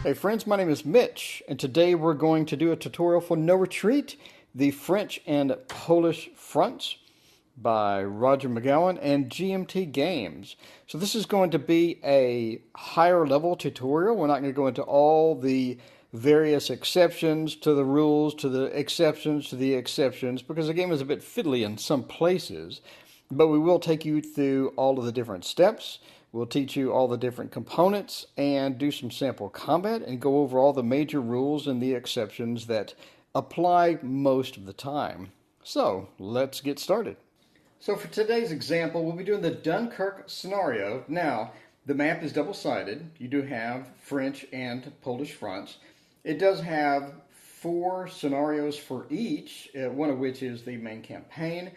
Hey friends, my name is Mitch, and today we're going to do a tutorial for No Retreat, the French and Polish fronts by Roger McGowan and GMT Games. So this is going to be a higher level tutorial. We're not going to go into all the various exceptions to the rules, to the exceptions, to the exceptions, because the game is a bit fiddly in some places. But we will take you through all of the different steps. We'll teach you all the different components and do some sample combat and go over all the major rules and the exceptions that apply most of the time. So let's get started. So for today's example, we'll be doing the Dunkirk scenario. Now, the map is double-sided. You do have French and Polish fronts. It does have 4 scenarios for each, one of which is the main campaign.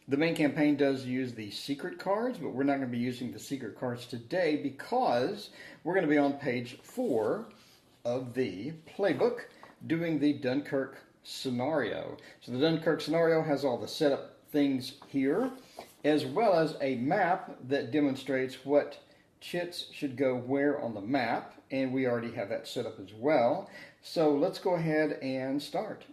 The main campaign does use the secret cards, but we're not going to be using the secret cards today because we're going to be on page 4 of the playbook doing the Dunkirk scenario. So the Dunkirk scenario has all the setup things here, as well as a map that demonstrates what chits should go where on the map, and we already have that set up as well. So let's go ahead and start.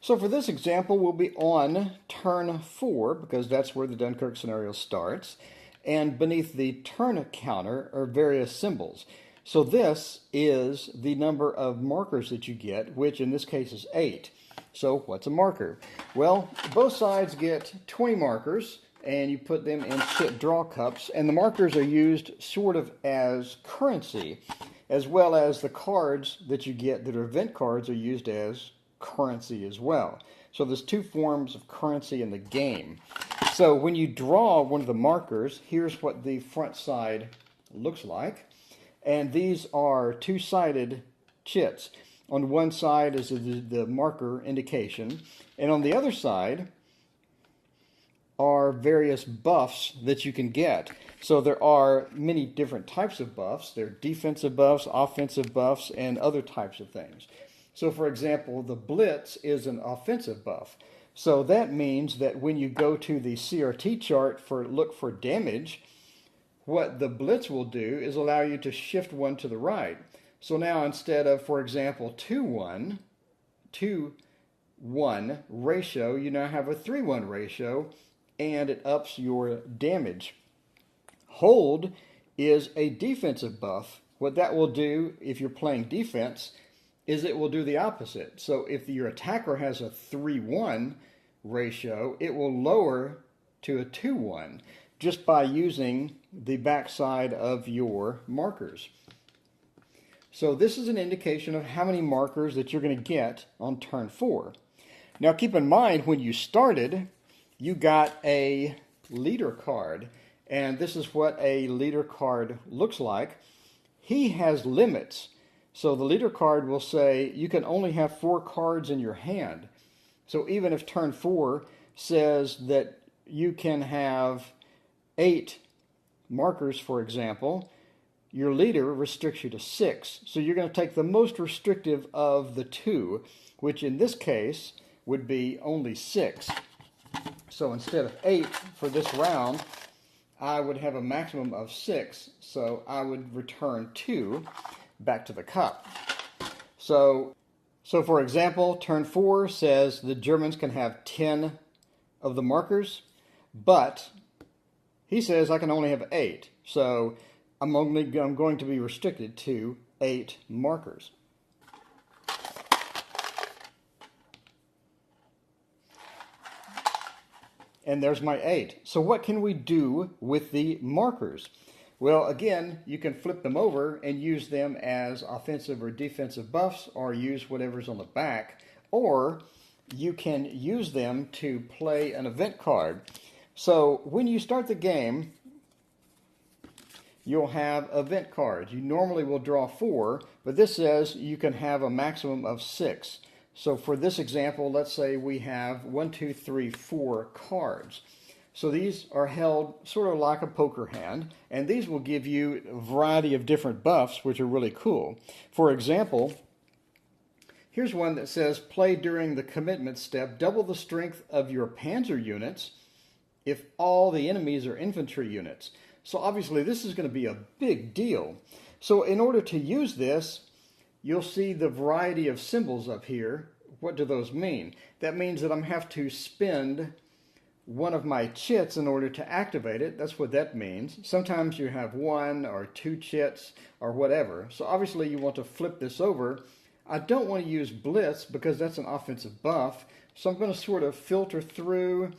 So for this example, we'll be on turn 4, because that's where the Dunkirk scenario starts. And beneath the turn counter are various symbols. So this is the number of markers that you get, which in this case is 8. So what's a marker? Well, both sides get 20 markers, and you put them in chit draw cups. And the markers are used sort of as currency, as well as the cards that you get that are event cards are used as currency as well. So there's 2 forms of currency in the game. So when you draw one of the markers, here's what the front side looks like. And these are 2-sided chits. On one side is the marker indication, and on the other side are various buffs that you can get. So there are many different types of buffs. There are defensive buffs, offensive buffs, and other types of things. So for example, the Blitz is an offensive buff. So that means that when you go to the CRT chart for look for damage, what the Blitz will do is allow you to shift 1 to the right. So now instead of, for example, 2-1 ratio, you now have a 3-1 ratio, and it ups your damage. Hold is a defensive buff. What that will do if you're playing defense is it will do the opposite. So if your attacker has a 3-1 ratio, it will lower to a 2-1 just by using the backside of your markers. So this is an indication of how many markers that you're going to get on turn 4. Now keep in mind, when you started, you got a leader card, and this is what a leader card looks like. He has limits. So the leader card will say you can only have 4 cards in your hand. So even if turn 4 says that you can have 8 markers, for example, your leader restricts you to 6. So you're going to take the most restrictive of the 2, which in this case would be only 6. So instead of 8 for this round, I would have a maximum of 6. So I would return 2 back to the cup. So for example, turn 4 says the Germans can have 10 of the markers, but he says I can only have 8. So I'm going to be restricted to 8 markers. And there's my 8. So what can we do with the markers? Well, again, you can flip them over and use them as offensive or defensive buffs, or use whatever's on the back, or you can use them to play an event card. So when you start the game, you'll have event cards. You normally will draw 4, but this says you can have a maximum of 6. So for this example, let's say we have 1, 2, 3, 4 cards. So these are held sort of like a poker hand, and these will give you a variety of different buffs, which are really cool. For example, here's one that says, play during the commitment step, double the strength of your panzer units if all the enemies are infantry units. So obviously this is going to be a big deal. So in order to use this, you'll see the variety of symbols up here. What do those mean? That means that I'm have to spend one of my chits in order to activate it. That's what that means. Sometimes you have one or two chits or whatever. So obviously you want to flip this over. I don't want to use Blitz because that's an offensive buff. So I'm going to sort of filter through.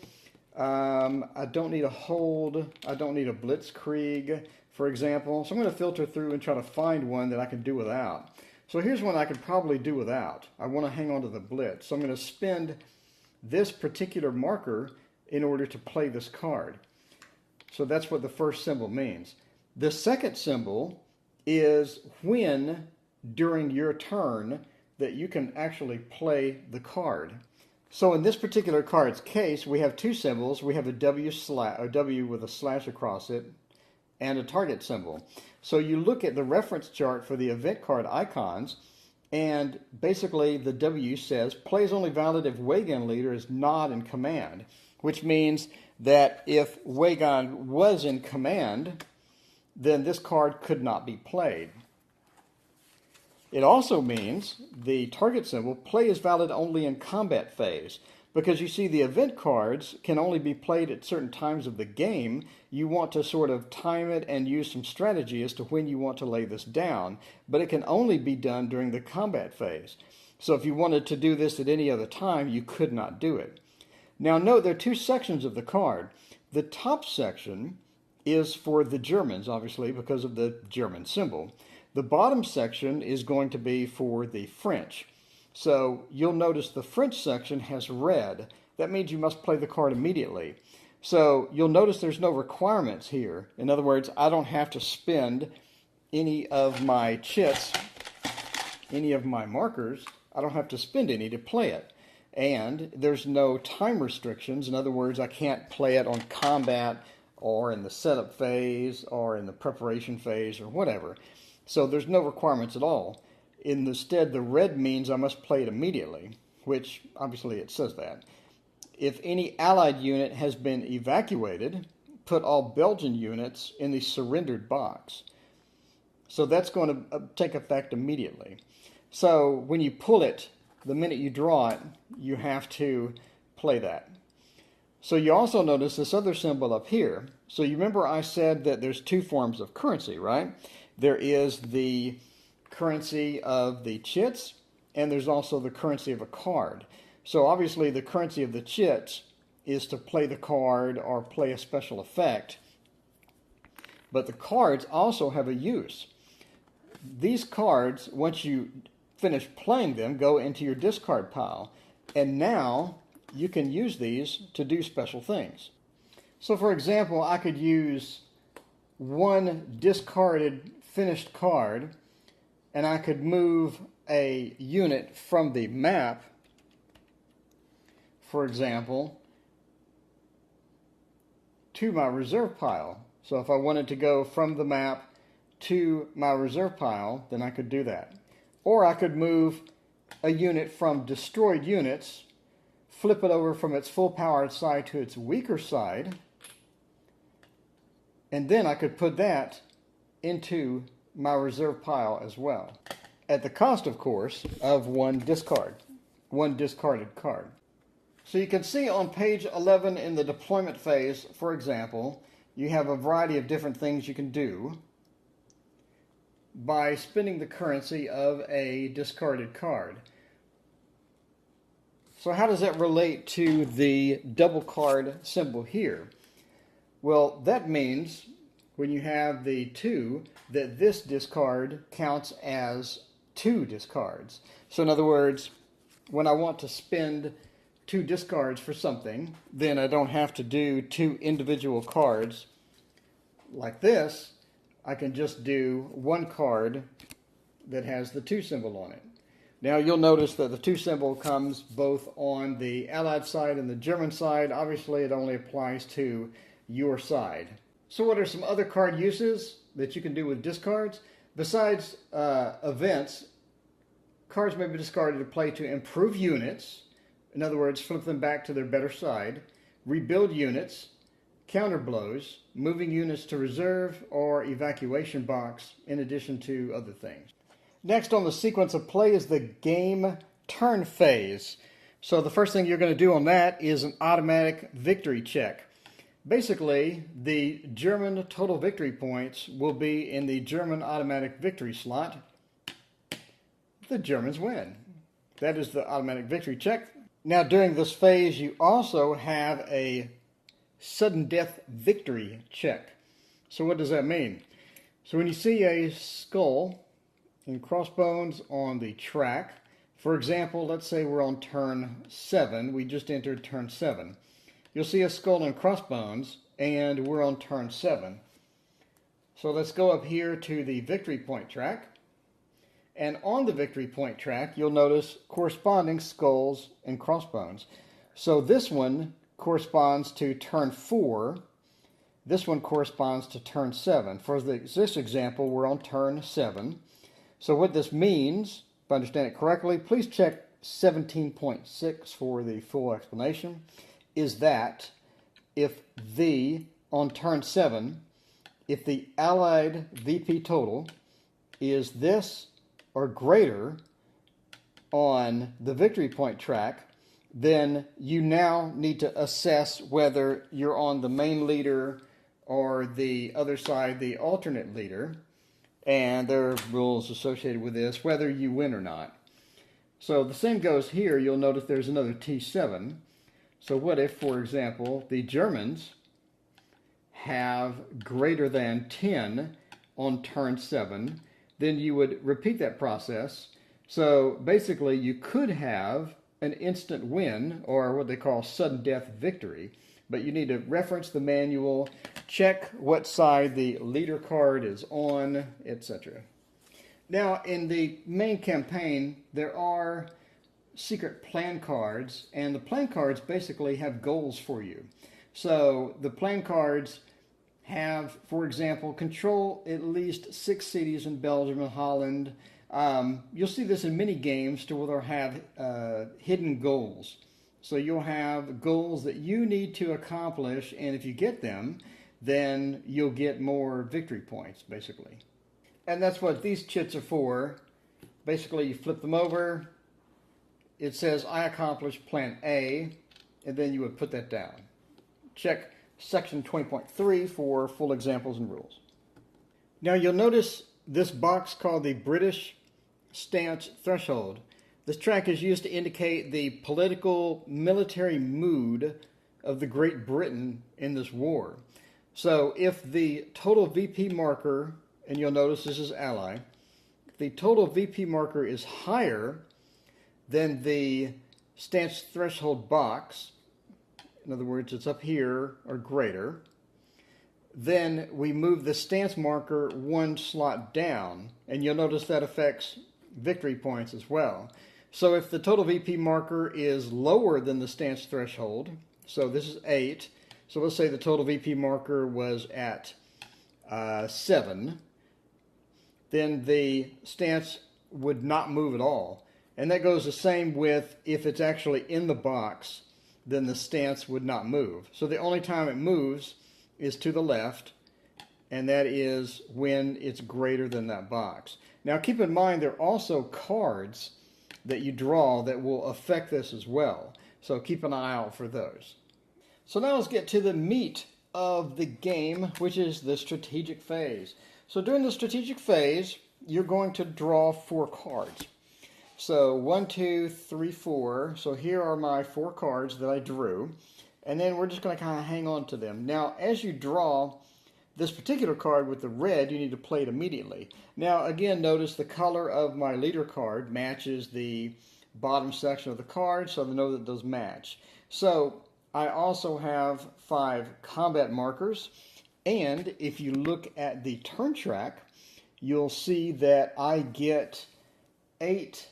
I don't need a hold. I don't need a Blitzkrieg, for example. So I'm going to filter through and try to find one that I can do without. So here's one I could probably do without. I want to hang on to the Blitz. So I'm going to spend this particular marker in order to play this card. So that's what the first symbol means. The second symbol is when during your turn that you can actually play the card. So in this particular card's case, we have two symbols. We have a W with a slash across it and a target symbol. So you look at the reference chart for the event card icons, and basically the W says play is only valid if Wagon Leader is not in command, which means that if Wagon was in command, then this card could not be played. It also means the target symbol, play is valid only in combat phase, because you see the event cards can only be played at certain times of the game. You want to sort of time it and use some strategy as to when you want to lay this down, but it can only be done during the combat phase. So if you wanted to do this at any other time, you could not do it. Now note there are two sections of the card. The top section is for the Germans, obviously, because of the German symbol. The bottom section is going to be for the French. So you'll notice the French section has red. That means you must play the card immediately. So you'll notice there's no requirements here. In other words, I don't have to spend any of my chits, any of my markers. I don't have to spend any to play it. And there's no time restrictions. In other words, I can't play it on combat or in the setup phase or in the preparation phase or whatever. So there's no requirements at all. Instead, the red means I must play it immediately, which obviously it says that. If any Allied unit has been evacuated, put all Belgian units in the surrendered box. So that's going to take effect immediately. So when you pull it, the minute you draw it, you have to play that. So you also notice this other symbol up here. So you remember I said that there's two forms of currency, right? There is the currency of the chits, and there's also the currency of a card. So obviously the currency of the chits is to play the card or play a special effect. But the cards also have a use. These cards, once you finish playing them, go into your discard pile. And now you can use these to do special things. So for example, I could use one discarded finished card, and I could move a unit from the map, for example, to my reserve pile. So if I wanted to go from the map to my reserve pile, then I could do that. Or I could move a unit from destroyed units, flip it over from its full powered side to its weaker side, and then I could put that into my reserve pile as well, at the cost, of course, of one discarded card. So you can see on page 11 in the deployment phase, for example, you have a variety of different things you can do by spending the currency of a discarded card. So how does that relate to the double card symbol here? Well, that means when you have the 2, that this discard counts as 2 discards. So in other words, when I want to spend 2 discards for something, then I don't have to do 2 individual cards like this. I can just do 1 card that has the 2 symbol on it. Now you'll notice that the 2 symbol comes both on the Allied side and the German side. Obviously it only applies to your side. So what are some other card uses that you can do with discards? Besides events, cards may be discarded to play to improve units. In other words, flip them back to their better side. Rebuild units. counter blows, moving units to reserve or evacuation box, in addition to other things. Next on the sequence of play is the game turn phase. So the first thing you're going to do on that is an automatic victory check. Basically, the German total victory points will be in the German automatic victory slot. The Germans win. That is the automatic victory check. Now during this phase, you also have a sudden death victory check. So what does that mean? So when you see a skull and crossbones on the track, for example, let's say we're on turn 7, we just entered turn 7. You'll see a skull and crossbones, and we're on turn 7. So let's go up here to the victory point track. And on the victory point track, you'll notice corresponding skulls and crossbones. So this one corresponds to turn 4. This one corresponds to turn 7. For this example, we're on turn 7. So what this means, if I understand it correctly, please check 17.6 for the full explanation, is that if on turn 7, if the Allied VP total is this or greater on the victory point track, then you now need to assess whether you're on the main leader or the other side, the alternate leader, and there are rules associated with this, whether you win or not. So the same goes here. You'll notice there's another T7. So what if, for example, the Germans have greater than 10 on turn 7, then you would repeat that process. So basically you could have an instant win, or what they call sudden death victory, but you need to reference the manual, check what side the leader card is on, etc. Now in the main campaign there are secret plan cards, and the plan cards basically have goals for you. So the plan cards have, for example, control at least 6 cities in Belgium and Holland. You'll see this in many games to where they'll have hidden goals. So you'll have goals that you need to accomplish, and if you get them, then you'll get more victory points, basically. And that's what these chits are for. Basically, you flip them over. It says, I accomplished plan A, and then you would put that down. Check section 20.3 for full examples and rules. Now you'll notice this box called the British Stance Threshold. This track is used to indicate the political military mood of the Great Britain in this war. So if the total VP marker, and you'll notice this is Ally, if the total VP marker is higher than the stance threshold box, in other words, it's up here or greater, then we move the stance marker 1 slot down, and you'll notice that affects victory points as well. So if the total VP marker is lower than the stance threshold, so this is 8, so let's say the total VP marker was at 7, then the stance would not move at all. And that goes the same with if it's actually in the box, then the stance would not move. So the only time it moves is to the left, and that is when it's greater than that box. Now keep in mind there are also cards that you draw that will affect this as well. So keep an eye out for those. So now let's get to the meat of the game, which is the strategic phase. So during the strategic phase, you're going to draw 4 cards. So 1, 2, 3, 4. So here are my 4 cards that I drew. And then we're just going to kind of hang on to them. Now, as you draw this particular card with the red, you need to play it immediately. Now, again, notice the color of my leader card matches the bottom section of the card, so I know that those match. So I also have 5 combat markers. And if you look at the turn track, you'll see that I get 8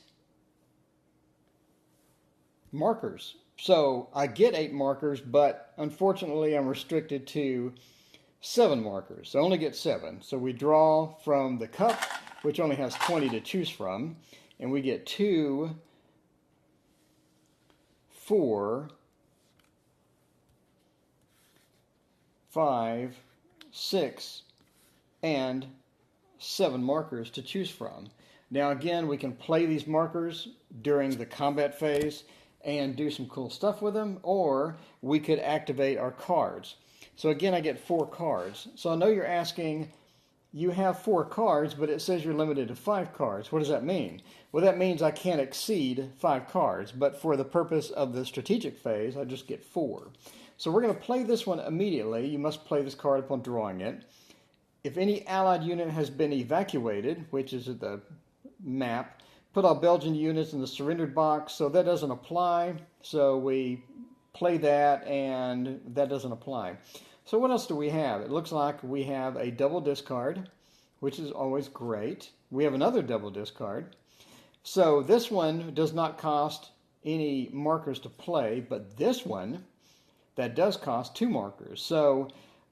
markers. So I get 8 markers, but unfortunately I'm restricted to 7 markers. So I only get 7. So we draw from the cup, which only has 20 to choose from, and we get 2, 4, 5, 6, and 7 markers to choose from. Now again, we can play these markers during the combat phase and do some cool stuff with them, or we could activate our cards. So again, I get 4 cards. So I know you're asking, you have 4 cards, but it says you're limited to 5 cards. What does that mean? Well, that means I can't exceed 5 cards, but for the purpose of the strategic phase, I just get 4. So we're going to play this one immediately. You must play this card upon drawing it. If any Allied unit has been evacuated, which is at the map, put all Belgian units in the surrendered box, so that doesn't apply. So we play that, and that doesn't apply. So what else do we have? It looks like we have a double discard, which is always great. We have another double discard. So this one does not cost any markers to play, but this one, that does cost 2 markers. So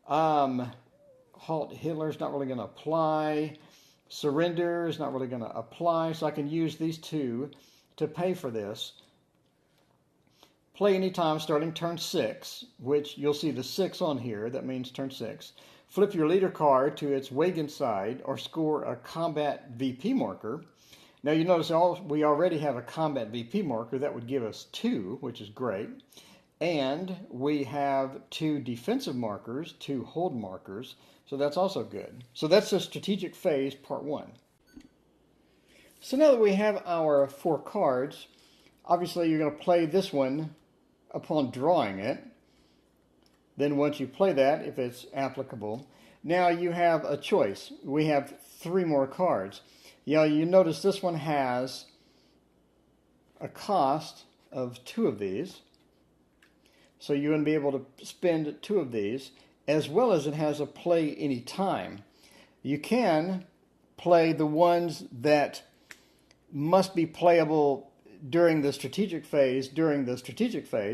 Halt Hitler's not really going to apply. Surrender is not really going to apply, so I can use these 2 to pay for this. Play anytime starting turn 6, which you'll see the 6 on here. That means turn 6. Flip your leader card to its wagon side or score a combat VP marker. Now you notice we already have a combat VP marker. That would give us 2, which is great. And we have 2 defensive markers, 2 hold markers. So that's also good. So that's the strategic phase, part 1. So now that we have our 4 cards, obviously you're going to play this one upon drawing it. Then once you play that, if it's applicable, now you have a choice. We have 3 more cards. You notice this one has a cost of 2 of these. So you're going to be able to spend 2 of these, as well as it has a play any time. You can play the ones that must be playable during the strategic phase,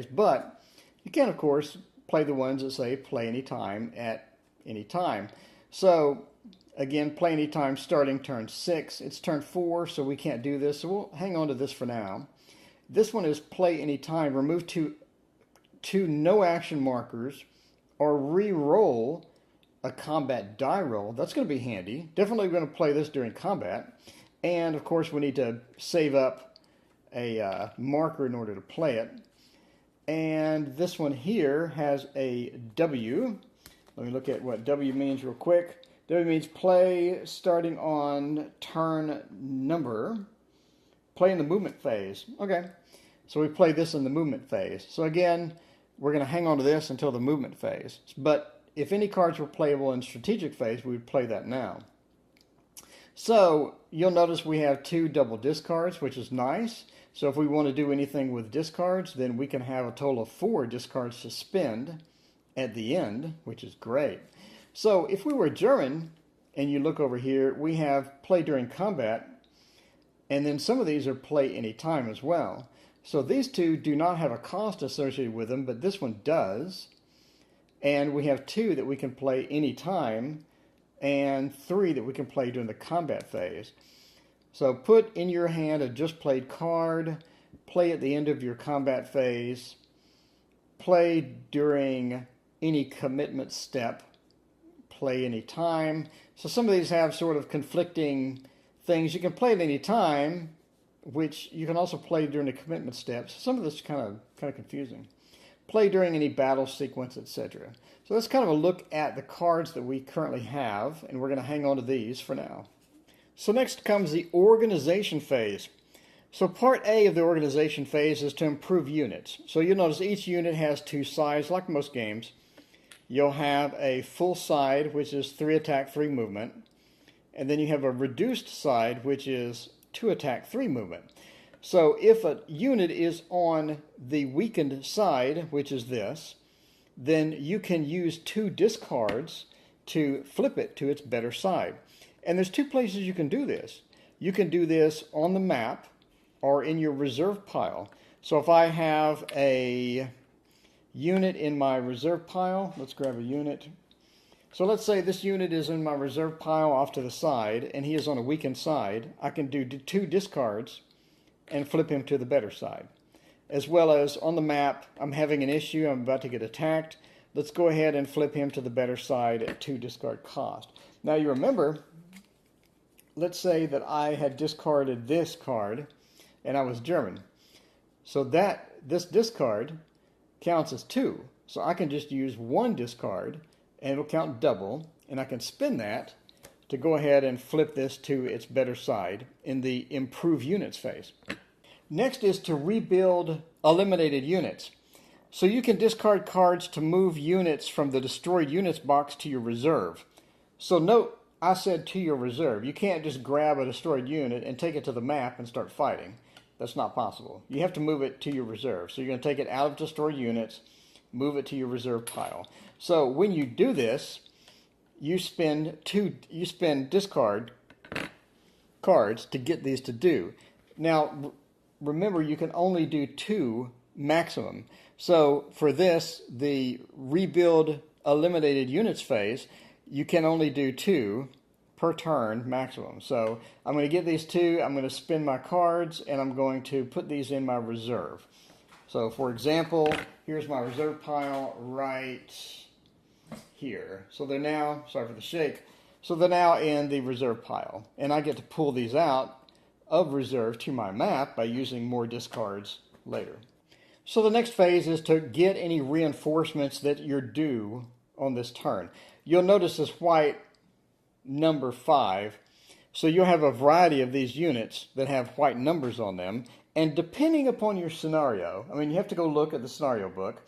but you can, of course, play the ones that say play any time at any time. So, again, play any time starting turn 6. It's turn 4, so we can't do this, so we'll hang on to this for now. This one is play any time. Remove two no-action markers, or re-roll a combat die roll. That's going to be handy. Definitely going to play this during combat. And, of course, we need to save up a marker in order to play it. And this one here has a W. Let me look at what W means real quick. W means play starting on turn number. Play in the movement phase. Okay, so we play this in the movement phase. So again, we're going to hang on to this until the movement phase. But if any cards were playable in strategic phase, we would play that now. So you'll notice we have 2 double discards, which is nice. So if we want to do anything with discards, then we can have a total of 4 discards to spend at the end, which is great. So if we were German, and you look over here, we have play during combat, and then some of these are play any time as well. So these 2 do not have a cost associated with them, but this one does. And we have 2 that we can play any time, and 3 that we can play during the combat phase. So put in your hand a just played card, play at the end of your combat phase, play during any commitment step, play any time. So some of these have sort of conflicting things. You can play at any time, which you can also play during the commitment steps. Some of this is kind of confusing. Play during any battle sequence, etc. So that's kind of a look at the cards that we currently have, and we're going to hang on to these for now. So next comes the organization phase. So part A of the organization phase is to improve units. So you'll notice each unit has 2 sides, like most games. You'll have a full side, which is 3 attack, 3 movement. And then you have a reduced side, which is 2 attack, 3 movement. So if a unit is on the weakened side, which is this, then you can use 2 discards to flip it to its better side. And there's 2 places you can do this. You can do this on the map or in your reserve pile. So if I have a unit in my reserve pile, let's grab a unit. So let's say this unit is in my reserve pile off to the side, and he is on a weakened side. I can do 2 discards and flip him to the better side. As well as on the map, I'm having an issue, I'm about to get attacked. let's go ahead and flip him to the better side at 2 discard cost. Now you remember, let's say that I had discarded this card and I was German. So this discard counts as 2. So I can just use 1 discard and it'll count double, and I can spin that to go ahead and flip this to its better side in the improve units phase. Next is to rebuild eliminated units. So you can discard cards to move units from the destroyed units box to your reserve. So note, I said to your reserve. You can't just grab a destroyed unit and take it to the map and start fighting. That's not possible. You have to move it to your reserve. So you're going to take it out of destroyed units, move it to your reserve pile. So when you do this, you spend discard cards to get these to do. Now, remember, you can only do 2 maximum. So for this, the rebuild eliminated units phase, you can only do 2 per turn maximum. So I'm going to get these 2, I'm going to spin my cards, and I'm going to put these in my reserve. So for example, here's my reserve pile right here. So they're now, sorry for the shake, so they're now in the reserve pile. And I get to pull these out of reserve to my map by using more discards later. So the next phase is to get any reinforcements that you're due on this turn. You'll notice this white number 5. So you'll have a variety of these units that have white numbers on them. And depending upon your scenario, I mean, you have to go look at the scenario book.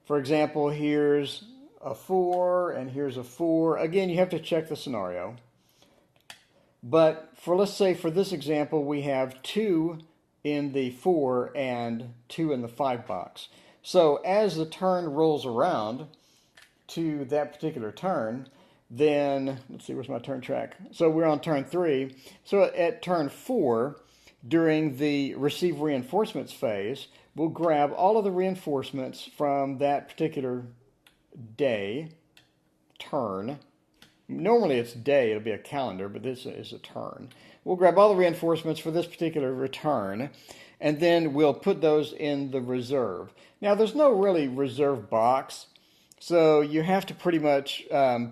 For example, here's a 4 and here's a 4. Again, you have to check the scenario. But let's say for this example, we have 2 in the 4 and 2 in the 5 box. So as the turn rolls around to that particular turn, then, let's see, where's my turn track? So we're on turn 3. So at turn 4, during the receive reinforcements phase, we'll grab all of the reinforcements from that particular day, turn. Normally it's day, it'll be a calendar, but this is a turn. We'll grab all the reinforcements for this particular return, and then we'll put those in the reserve. Now there's no really reserve box, so you have to pretty much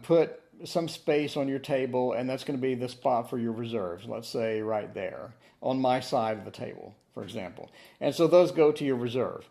put some space on your table, and that's going to be the spot for your reserves. Let's say right there on my side of the table, for example. And so those go to your reserve.